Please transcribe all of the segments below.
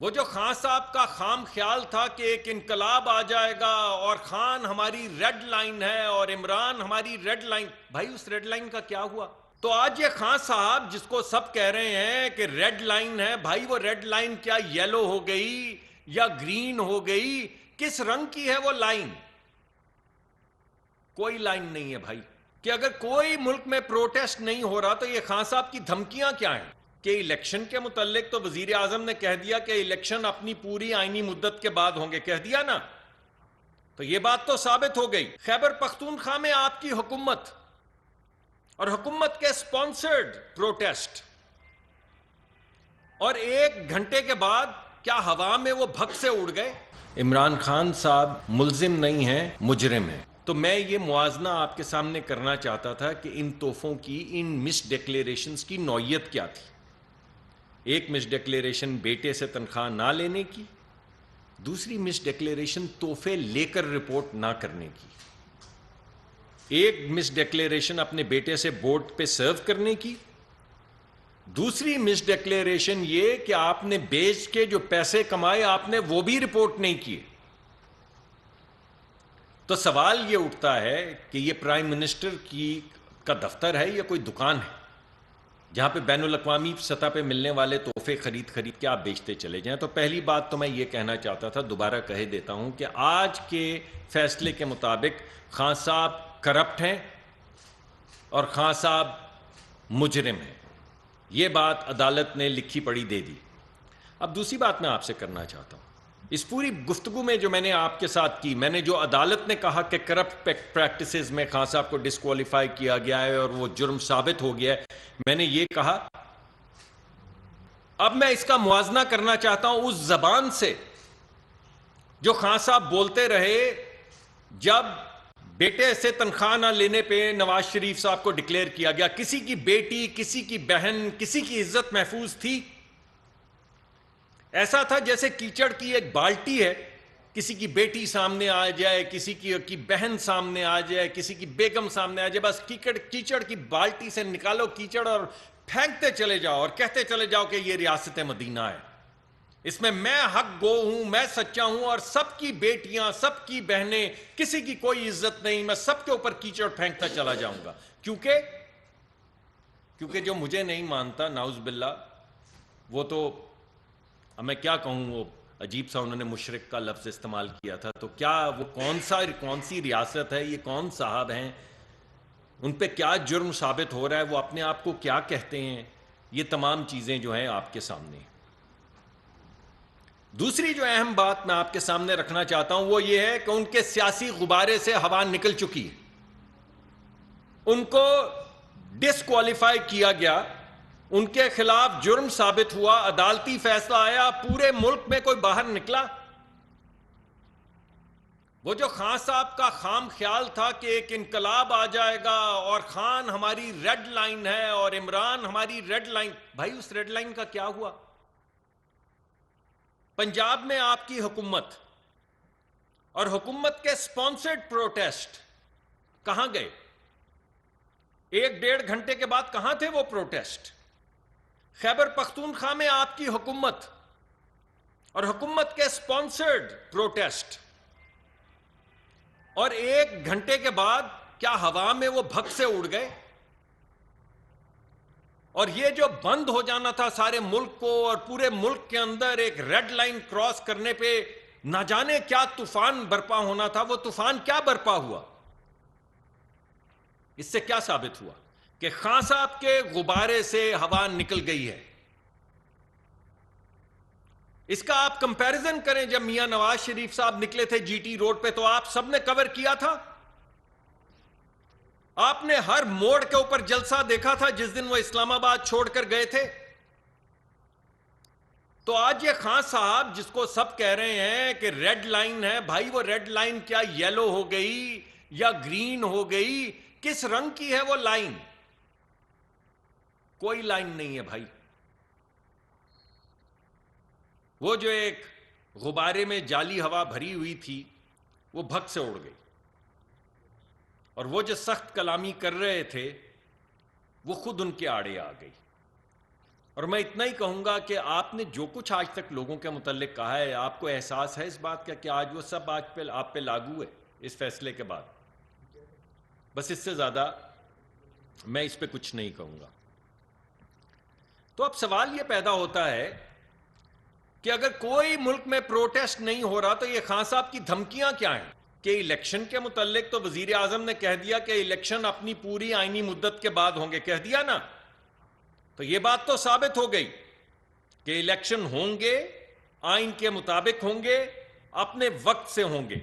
وہ جو خان صاحب کا خام خیال تھا کہ ایک انقلاب آ جائے گا اور خان ہماری ریڈ لائن ہے اور عمران ہماری ریڈ لائن، بھائی اس ریڈ لائن کا کیا ہوا؟ تو آج یہ خان صاحب جس کو سب کہہ رہے ہیں کہ ریڈ لائن ہے، بھائی وہ ریڈ لائن کیا یلو ہو گئی یا گرین ہو گئی؟ کس رنگ کی ہے وہ لائن؟ کوئی لائن نہیں ہے بھائی، کہ اگر کوئی ملک میں پروٹیسٹ نہیں ہو رہا تو یہ خان صاحب کی دھمکیاں کیا ہیں؟ کہ الیکشن کے متعلق تو وزیر اعظم نے کہہ دیا کہ الیکشن اپنی پوری آئینی مدت کے بعد ہوں گے، کہہ دیا نا، تو یہ بات تو ثابت ہو گئی۔ خیبر پختونخوا میں آپ کی حکومت اور حکومت کے سپانسرڈ پروٹیسٹ، اور 1 گھنٹے کے بعد کیا ہوا میں وہ بھگ سے اڑ گئے؟ عمران خان صاحب ملزم نہیں ہیں، مجرم ہیں۔ تو میں یہ موازنہ آپ کے سامنے کرنا چاہتا تھا کہ ان تحفوں کی، ان مس ڈیکلیریشنز کی نوعیت کیا تھی۔ ایک مس ڈیکلیریشن بیٹے سے تنخواہ نہ لینے کی، دوسری مس ڈیکلیریشن تحفے لے کر رپورٹ نہ کرنے کی، ایک مس ڈیکلیریشن اپنے بیٹے سے بورڈ پہ سرو کرنے کی، دوسری مس ڈیکلیریشن یہ کہ آپ نے بیچ کے جو پیسے کمائے آپ نے وہ بھی رپورٹ نہیں کیے۔ تو سوال یہ اٹھتا ہے کہ یہ پرائم منسٹر کا دفتر ہے یا کوئی دکان ہے جہاں پہ بین الاقوامی سطح پہ ملنے والے تحفے خرید کے آپ بیچتے چلے جائیں؟ تو پہلی بات تو میں یہ کہنا چاہتا تھا، دوبارہ کہہ دیتا ہوں کہ آج کے فیصلے کے مطابق خان صاحب کرپٹ ہیں اور خان صاحب مجرم ہیں، یہ بات عدالت نے لکھی پڑھی دے دی۔ اب دوسری بات میں آپ سے کرنا چاہتا ہوں، اس پوری گفتگو میں جو میں نے آپ کے ساتھ کی، میں نے جو عدالت نے کہا کہ کرپٹ پریکٹسز میں خان صاحب کو ڈسکوالیفائی کیا گیا ہے اور وہ جرم ثابت ہو گیا ہے، میں نے یہ کہا۔ اب میں اس کا موازنہ کرنا چاہتا ہوں اس زبان سے جو خان صاحب بولتے رہے جب بیٹے سے تنخواہ نہ لینے پہ نواز شریف صاحب کو ڈکلیئر کیا گیا۔ کسی کی بیٹی، کسی کی بہن، کسی کی عزت محفوظ تھی؟ ایسا تھا جیسے کیچڑ کی ایک بالٹی ہے، کسی کی بیٹی سامنے آ جائے، کسی کی بہن سامنے آ جائے، کسی کی بیگم سامنے آ جائے، بس کیچڑ کی بالٹی سے نکالو کیچڑ اور پھینکتے چلے جاؤ اور کہتے چلے جاؤ کہ یہ ریاست مدینہ ہے، اس میں حق گو ہوں، میں سچا ہوں، اور سب کی بیٹیاں، سب کی بہنیں، کسی کی کوئی عزت نہیں، میں سب کے اوپر کیچڑ پھینکتا چلا جاؤں گا۔ کیونکہ جو مجھے نہیں مانتا، نعوذ باللہ، وہ تو، اب میں کیا کہوں، وہ عجیب سا انہوں نے مشرک کا لفظ استعمال کیا تھا، تو کیا وہ کون سی ریاست ہے، یہ کون صاحب ہیں، ان پہ کیا جرم ثابت ہو رہا ہے، وہ اپنے آپ کو کیا کہتے ہیں، یہ تمام چیزیں جو ہیں آپ کے سامنے۔ دوسری جو اہم بات میں آپ کے سامنے رکھنا چاہتا ہوں وہ یہ ہے کہ ان کے سیاسی غبارے سے ہوا نکل چکی ہے، ان کو ڈسکوالیفائی کیا گیا، ان کے خلاف جرم ثابت ہوا، عدالتی فیصلہ آیا، پورے ملک میں کوئی باہر نکلا؟ وہ جو خان صاحب کا خام خیال تھا کہ ایک انقلاب آ جائے گا اور خان ہماری ریڈ لائن ہے اور عمران ہماری ریڈ لائن، بھائی اس ریڈ لائن کا کیا ہوا؟ پنجاب میں آپ کی حکومت اور حکومت کے سپانسرڈ پروٹیسٹ کہاں گئے؟ 1-1.5 گھنٹے کے بعد کہاں تھے وہ پروٹیسٹ؟ خیبر پختونخوا میں آپ کی حکومت اور حکومت کے سپانسرڈ پروٹیسٹ، اور 1 گھنٹے کے بعد کیا ہوا میں وہ بھگ سے اڑ گئے؟ اور یہ جو بند ہو جانا تھا سارے ملک کو، اور پورے ملک کے اندر ایک ریڈ لائن کراس کرنے پہ نہ جانے کیا طوفان برپا ہونا تھا، وہ طوفان کیا برپا ہوا؟ اس سے کیا ثابت ہوا؟ کہ خان صاحب کے غبارے سے ہوا نکل گئی ہے۔ اس کا آپ کمپیریزن کریں، جب میاں نواز شریف صاحب نکلے تھے جی ٹی روڈ پہ تو آپ سب نے کور کیا تھا، آپ نے ہر موڑ کے اوپر جلسہ دیکھا تھا جس دن وہ اسلام آباد چھوڑ کر گئے تھے۔ تو آج یہ خان صاحب جس کو سب کہہ رہے ہیں کہ ریڈ لائن ہے، بھائی وہ ریڈ لائن کیا یلو ہو گئی یا گرین ہو گئی؟ کس رنگ کی ہے وہ لائن؟ کوئی لائن نہیں ہے بھائی۔ وہ جو ایک غبارے میں جعلی ہوا بھری ہوئی تھی وہ بھگ سے اڑ گئی، اور وہ جو سخت کلامی کر رہے تھے وہ خود ان کے آڑے آ گئی، اور میں اتنا ہی کہوں گا کہ آپ نے جو کچھ آج تک لوگوں کے متعلق کہا ہے، آپ کو احساس ہے اس بات کا کہ آج وہ سب آپ پہ لاگو ہے اس فیصلے کے بعد؟ بس اس سے زیادہ میں اس پہ کچھ نہیں کہوں گا۔ تو اب سوال یہ پیدا ہوتا ہے کہ اگر کوئی ملک میں پروٹیسٹ نہیں ہو رہا تو یہ خان صاحب کی دھمکیاں کیا ہیں؟ کہ الیکشن کے متعلق تو وزیر اعظم نے کہہ دیا کہ الیکشن اپنی پوری آئینی مدت کے بعد ہوں گے، کہہ دیا نا، تو یہ بات تو ثابت ہو گئی کہ الیکشن ہوں گے، آئین کے مطابق ہوں گے، اپنے وقت سے ہوں گے۔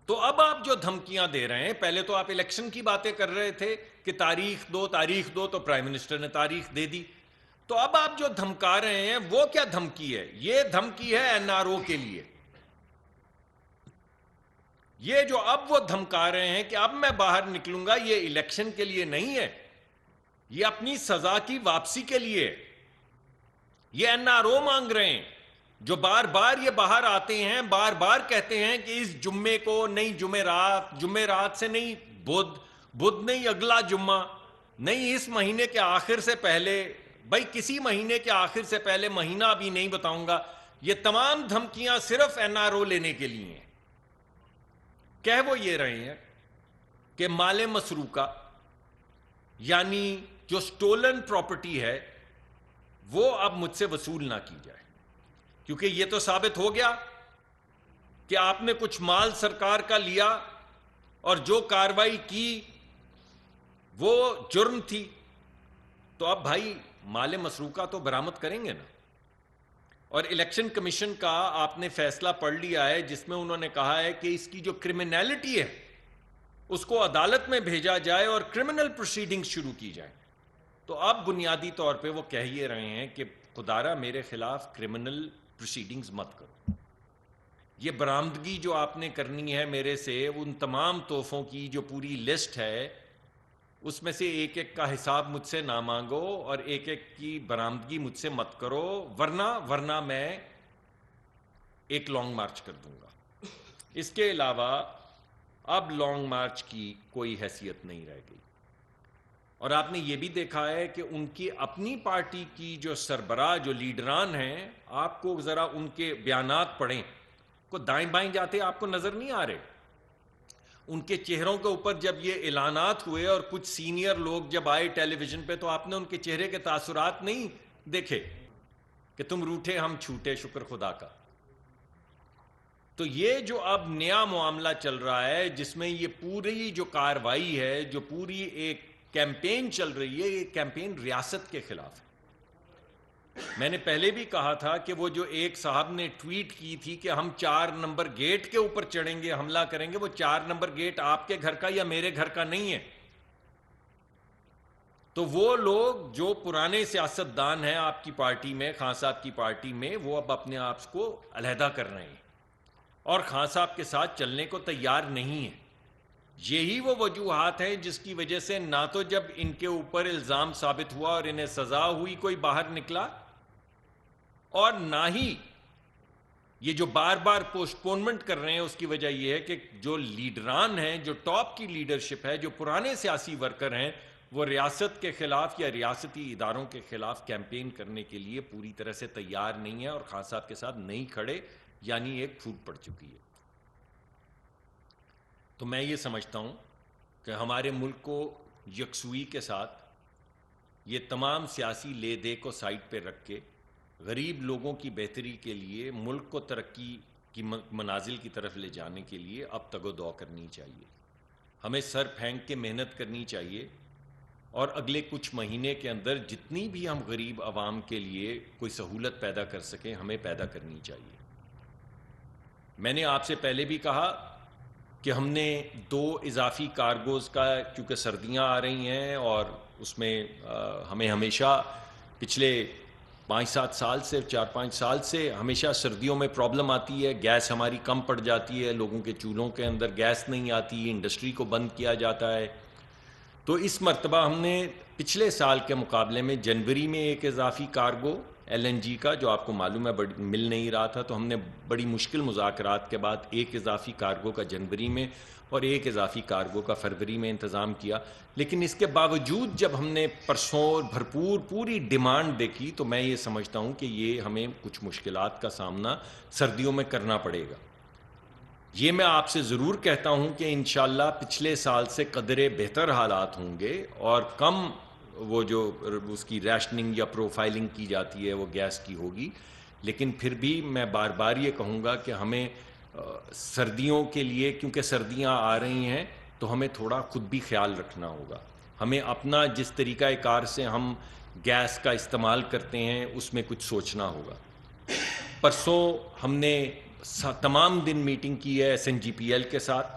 تو اب آپ جو دھمکیاں دے رہے ہیں، پہلے تو آپ الیکشن کی باتیں کر رہے تھے کہ تاریخ دو، تو پرائم منسٹر نے تاریخ دے دی، تو اب آپ جو دھمکا رہے ہیں وہ کیا دھمکی ہے؟ یہ دھمکی ہے این آر او کے لیے۔ یہ جو اب وہ دھمکا رہے ہیں کہ اب میں باہر نکلوں گا، یہ الیکشن کے لیے نہیں ہے، یہ اپنی سزا کی واپسی کے لیے۔ یہ این آر او مانگ رہے ہیں، جو بار بار یہ باہر آتے ہیں، بار بار کہتے ہیں کہ اس جمعے کو نہیں، جمعرات سے نہیں، بدھ نہیں، اگلا جمعہ نہیں، اس مہینے کے آخر سے پہلے، بھائی کسی مہینے کے آخر سے پہلے مہینہ ابھی نہیں بتاؤں گا۔ یہ تمام دھمکیاں صرف این آر او لینے کے لیے ہیں۔ کہہ وہ یہ رہے ہیں کہ مال مسروقہ، یعنی جو سٹولن پراپرٹی ہے، وہ اب مجھ سے وصول نہ کی جائے، کیونکہ یہ تو ثابت ہو گیا کہ آپ نے کچھ مال سرکار کا لیا اور جو کاروائی کی وہ جرم تھی، تو اب بھائی مال مسروقہ تو برآمد کریں گے نا۔ اور الیکشن کمیشن کا آپ نے فیصلہ پڑھ لیا ہے، جس میں انہوں نے کہا ہے کہ اس کی جو کرمنالٹی ہے اس کو عدالت میں بھیجا جائے اور کرمنل پروسیڈنگز شروع کی جائیں۔ تو اب بنیادی طور پہ وہ کہہ یہ رہے ہیں کہ خدارا میرے خلاف کرمنل پروسیڈنگز مت کرو، یہ برآمدگی جو آپ نے کرنی ہے میرے سے، ان تمام تحفوں کی جو پوری لسٹ ہے، اس میں سے ایک ایک کا حساب مجھ سے نہ مانگو اور ایک ایک کی برآمدگی مجھ سے مت کرو، ورنہ میں ایک لانگ مارچ کر دوں گا۔ اس کے علاوہ اب لانگ مارچ کی کوئی حیثیت نہیں رہ گئی۔ اور آپ نے یہ بھی دیکھا ہے کہ ان کی اپنی پارٹی کی جو سربراہ، جو لیڈران ہیں، آپ کو ذرا ان کے بیانات پڑھیں، کو دائیں بائیں جاتے آپ کو نظر نہیں آ رہے؟ ان کے چہروں کے اوپر جب یہ اعلانات ہوئے اور کچھ سینئر لوگ جب آئے ٹیلی ویژن پہ، تو آپ نے ان کے چہرے کے تاثرات نہیں دیکھے کہ تم روٹھے ہم چھوٹے، شکر خدا کا۔ تو یہ جو اب نیا معاملہ چل رہا ہے، جس میں یہ پوری جو کاروائی ہے، جو پوری ایک کیمپین چل رہی ہے، یہ کیمپین ریاست کے خلاف ہے۔ میں نے پہلے بھی کہا تھا کہ وہ جو ایک صاحب نے ٹویٹ کی تھی کہ ہم 4 نمبر گیٹ کے اوپر چڑھیں گے، حملہ کریں گے، وہ 4 نمبر گیٹ آپ کے گھر کا یا میرے گھر کا نہیں ہے۔ تو وہ لوگ جو پرانے سیاستدان ہیں آپ کی پارٹی میں، خان صاحب کی پارٹی میں، وہ اب اپنے آپ کو علیحدہ کر رہے ہیں اور خان صاحب کے ساتھ چلنے کو تیار نہیں ہیں۔ یہی وہ وجوہات ہیں جس کی وجہ سے نہ تو جب ان کے اوپر الزام ثابت ہوا اور انہیں سزا ہوئی کوئی باہر نکلا، اور نہ ہی یہ جو بار بار پوسٹ پونمنٹ کر رہے ہیں، اس کی وجہ یہ ہے کہ جو لیڈران ہیں، جو ٹاپ کی لیڈرشپ ہے، جو پرانے سیاسی ورکر ہیں، وہ ریاست کے خلاف یا ریاستی اداروں کے خلاف کیمپین کرنے کے لیے پوری طرح سے تیار نہیں ہے اور خان صاحب کے ساتھ نہیں کھڑے، یعنی ایک پھوٹ پڑ چکی ہے۔ تو میں یہ سمجھتا ہوں کہ ہمارے ملک کو یکسوئی کے ساتھ یہ تمام سیاسی لے دے کو سائڈ پہ رکھ کے غریب لوگوں کی بہتری کے لیے، ملک کو ترقی کی منازل کی طرف لے جانے کے لیے اب تگ و دو کرنی چاہیے۔ ہمیں سر پھینک کے محنت کرنی چاہیے اور اگلے کچھ مہینے کے اندر جتنی بھی ہم غریب عوام کے لیے کوئی سہولت پیدا کر سکیں، ہمیں پیدا کرنی چاہیے۔ میں نے آپ سے پہلے بھی کہا کہ ہم نے 2 اضافی کارگوز کا، کیونکہ سردیاں آ رہی ہیں اور اس میں ہمیں ہمیشہ پچھلے 5-7 سال سے، 4-5 سال سے ہمیشہ سردیوں میں پرابلم آتی ہے، گیس ہماری کم پڑ جاتی ہے، لوگوں کے چولہوں کے اندر گیس نہیں آتی، انڈسٹری کو بند کیا جاتا ہے۔ تو اس مرتبہ ہم نے پچھلے سال کے مقابلے میں جنوری میں ایک اضافی کارگو LNG کا جو آپ کو معلوم ہے مل نہیں رہا تھا، تو ہم نے بڑی مشکل مذاکرات کے بعد ایک اضافی کارگو کا جنوری میں اور ایک اضافی کارگو کا فروری میں انتظام کیا. لیکن اس کے باوجود جب ہم نے پرسوں بھرپور پوری ڈیمانڈ دیکھی تو میں یہ سمجھتا ہوں کہ یہ ہمیں کچھ مشکلات کا سامنا سردیوں میں کرنا پڑے گا. یہ میں آپ سے ضرور کہتا ہوں کہ انشاءاللہ پچھلے سال سے قدرے بہتر حالات ہوں گے اور کم وہ جو اس کی ریشننگ یا پروفائلنگ کی جاتی ہے وہ گیس کی ہوگی. لیکن پھر بھی میں بار بار یہ کہوں گا کہ ہمیں سردیوں کے لیے، کیونکہ سردیاں آ رہی ہیں، تو ہمیں تھوڑا خود بھی خیال رکھنا ہوگا. ہمیں اپنا جس طریقہ کار سے ہم گیس کا استعمال کرتے ہیں اس میں کچھ سوچنا ہوگا. پرسوں ہم نے تمام دن میٹنگ کی ہے SNGPL کے ساتھ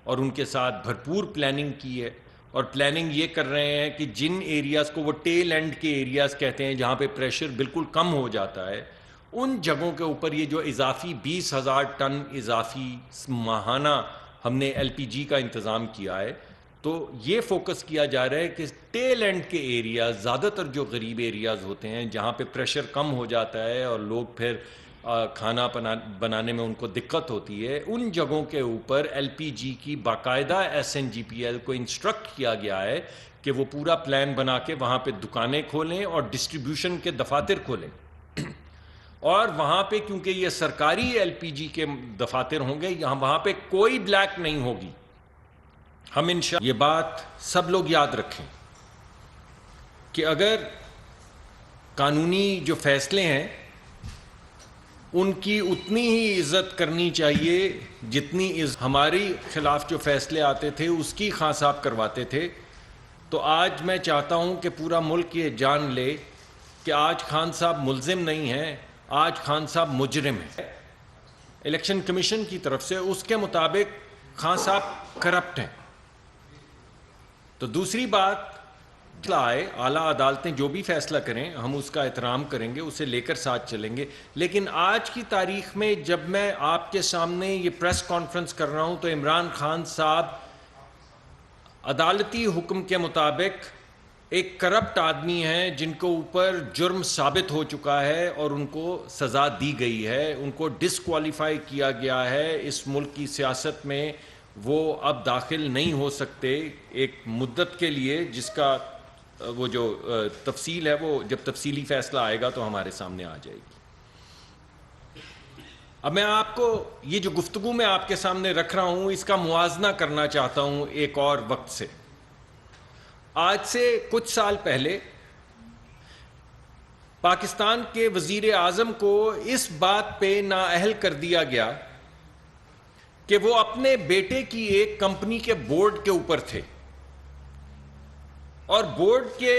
اور ان کے ساتھ بھرپور پلاننگ کی ہے، اور پلاننگ یہ کر رہے ہیں کہ جن ایریاز کو وہ ٹیل اینڈ کے ایریاز کہتے ہیں جہاں پہ پریشر بالکل کم ہو جاتا ہے، ان جگہوں کے اوپر یہ جو اضافی 20,000 ٹن اضافی ماہانہ ہم نے LPG کا انتظام کیا ہے، تو یہ فوکس کیا جا رہا ہے کہ ٹیل اینڈ کے ایریاز، زیادہ تر جو غریب ایریاز ہوتے ہیں جہاں پہ پریشر کم ہو جاتا ہے اور لوگ پھر کھانا بنانے میں ان کو دقت ہوتی ہے، ان جگہوں کے اوپر LPG کی باقاعدہ SNGPL کو انسٹرکٹ کیا گیا ہے کہ وہ پورا پلان بنا کے وہاں پہ دکانیں کھولیں اور ڈسٹریبیوشن کے دفاتر کھولیں. اور وہاں پہ کیونکہ یہ سرکاری LPG کے دفاتر ہوں گے، وہاں پہ کوئی بلیک نہیں ہوگی. ہم یہ بات سب لوگ یاد رکھیں کہ اگر قانونی جو فیصلے ہیں ان کی اتنی ہی عزت کرنی چاہیے جتنی ہماری خلاف جو فیصلے آتے تھے اس کی خان صاحب کرواتے تھے. تو آج میں چاہتا ہوں کہ پورا ملک یہ جان لے کہ آج خان صاحب ملزم نہیں ہیں، آج خان صاحب مجرم ہیں. الیکشن کمیشن کی طرف سے اس کے مطابق خان صاحب کرپٹ ہیں. تو دوسری بات آئے، اعلیٰ عدالتیں جو بھی فیصلہ کریں ہم اس کا احترام کریں گے، اسے لے کر ساتھ چلیں گے. لیکن آج کی تاریخ میں جب میں آپ کے سامنے یہ پریس کانفرنس کر رہا ہوں تو عمران خان صاحب عدالتی حکم کے مطابق ایک کرپٹ آدمی ہیں جن کو اوپر جرم ثابت ہو چکا ہے اور ان کو سزا دی گئی ہے، ان کو ڈسکوالیفائی کیا گیا ہے اس ملک کی سیاست میں. وہ اب داخل نہیں ہو سکتے ایک مدت کے لیے، جس کا وہ جو تفصیل ہے وہ جب تفصیلی فیصلہ آئے گا تو ہمارے سامنے آ جائے گی. اب میں آپ کو یہ جو گفتگو میں آپ کے سامنے رکھ رہا ہوں اس کا موازنہ کرنا چاہتا ہوں ایک اور وقت سے. آج سے کچھ سال پہلے پاکستان کے وزیر اعظم کو اس بات پہ نااہل کر دیا گیا کہ وہ اپنے بیٹے کی ایک کمپنی کے بورڈ کے اوپر تھے اور بورڈ کے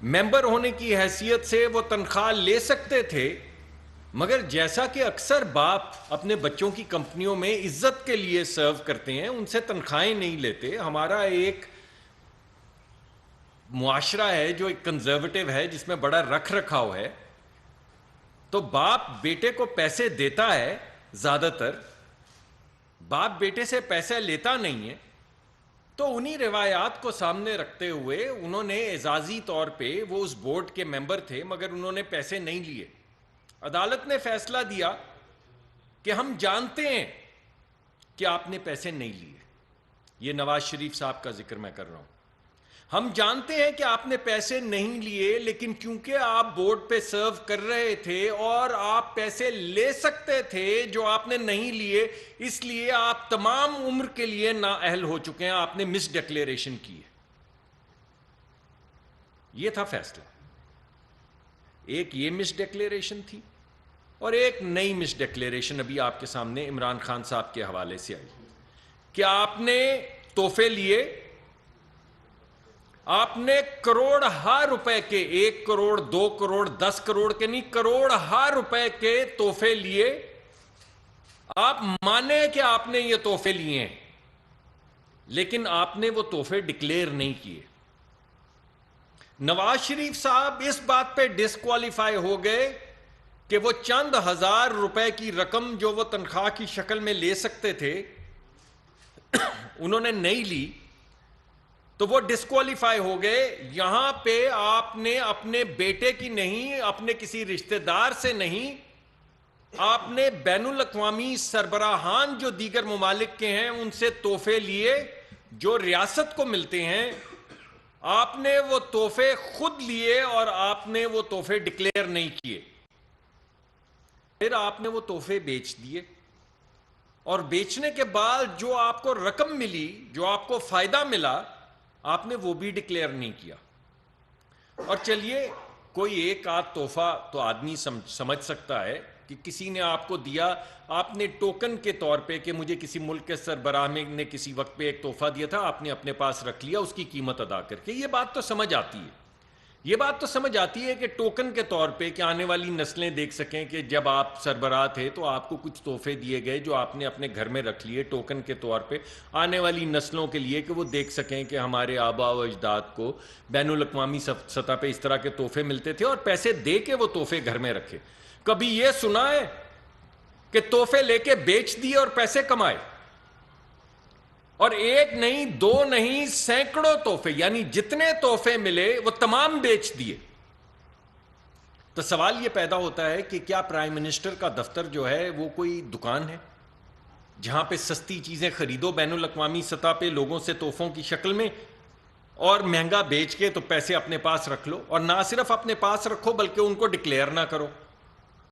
ممبر ہونے کی حیثیت سے وہ تنخواہ لے سکتے تھے، مگر جیسا کہ اکثر باپ اپنے بچوں کی کمپنیوں میں عزت کے لیے سرو کرتے ہیں ان سے تنخواہیں نہیں لیتے. ہمارا ایک معاشرہ ہے جو ایک کنزرویٹو ہے جس میں بڑا رکھ رکھاؤ ہے، تو باپ بیٹے کو پیسے دیتا ہے، زیادہ تر باپ بیٹے سے پیسہ لیتا نہیں ہے. تو انہی روایات کو سامنے رکھتے ہوئے انہوں نے اعزازی طور پہ، وہ اس بورڈ کے ممبر تھے مگر انہوں نے پیسے نہیں لیے. عدالت نے فیصلہ دیا کہ ہم جانتے ہیں کہ آپ نے پیسے نہیں لیے. یہ نواز شریف صاحب کا ذکر میں کر رہا ہوں. ہم جانتے ہیں کہ آپ نے پیسے نہیں لیے، لیکن کیونکہ آپ بورڈ پہ سرو کر رہے تھے اور آپ پیسے لے سکتے تھے جو آپ نے نہیں لیے، اس لیے آپ تمام عمر کے لیے نااہل ہو چکے ہیں. آپ نے مس ڈکلیریشن کی ہے. یہ تھا فیصلہ. ایک یہ مس ڈکلیریشن تھی اور ایک نئی مس ڈکلیریشن ابھی آپ کے سامنے عمران خان صاحب کے حوالے سے آئی کہ آپ نے تحفے لیے. آپ نے کروڑ ہا روپے کے، 1 کروڑ 2 کروڑ 10 کروڑ کے نہیں، کروڑ ہا روپے کے تحفے لیے. آپ مانے کہ آپ نے یہ تحفے لیے ہیں، لیکن آپ نے وہ تحفے ڈکلیئر نہیں کیے. نواز شریف صاحب اس بات پہ ڈسکوالیفائی ہو گئے کہ وہ چند ہزار روپے کی رقم جو وہ تنخواہ کی شکل میں لے سکتے تھے انہوں نے نہیں لی. تو وہ ڈسکوالیفائی ہو گئے. یہاں پہ آپ نے اپنے بیٹے کی نہیں, اپنے کسی رشتہ دار سے نہیں, آپ نے بین الاقوامی سربراہان جو دیگر ممالک کے ہیں ان سے تحفے لیے جو ریاست کو ملتے ہیں. آپ نے وہ تحفے خود لیے اور آپ نے وہ تحفے ڈکلیئر نہیں کیے. پھر آپ نے وہ تحفے بیچ دیے, اور بیچنے کے بعد جو آپ کو رقم ملی, جو آپ کو فائدہ ملا, آپ نے وہ بھی ڈکلیئر نہیں کیا. اور چلیے کوئی ایک آدھ تحفہ تو آدمی سمجھ سکتا ہے کہ کسی نے آپ کو دیا, آپ نے ٹوکن کے طور پہ کہ مجھے کسی ملک کے سربراہ نے کسی وقت پہ ایک تحفہ دیا تھا, آپ نے اپنے پاس رکھ لیا اس کی قیمت ادا کر کے. یہ بات تو سمجھ آتی ہے, یہ بات تو سمجھ آتی ہے کہ ٹوکن کے طور پہ کہ آنے والی نسلیں دیکھ سکیں کہ جب آپ سربراہ تھے تو آپ کو کچھ تحفے دیے گئے جو آپ نے اپنے گھر میں رکھ لیے ٹوکن کے طور پہ آنے والی نسلوں کے لیے, کہ وہ دیکھ سکیں کہ ہمارے آبا و اجداد کو بین الاقوامی سطح پہ اس طرح کے تحفے ملتے تھے, اور پیسے دے کے وہ تحفے گھر میں رکھے. کبھی یہ سنا ہے کہ تحفے لے کے بیچ دیے اور پیسے کمائے؟ اور ایک نہیں, دو نہیں, سینکڑوں تحفے, یعنی جتنے تحفے ملے وہ تمام بیچ دیے. تو سوال یہ پیدا ہوتا ہے کہ کیا پرائم منسٹر کا دفتر جو ہے وہ کوئی دکان ہے جہاں پہ سستی چیزیں خریدو بین الاقوامی سطح پہ لوگوں سے تحفوں کی شکل میں, اور مہنگا بیچ کے تو پیسے اپنے پاس رکھ لو, اور نہ صرف اپنے پاس رکھو بلکہ ان کو ڈکلیئر نہ کرو.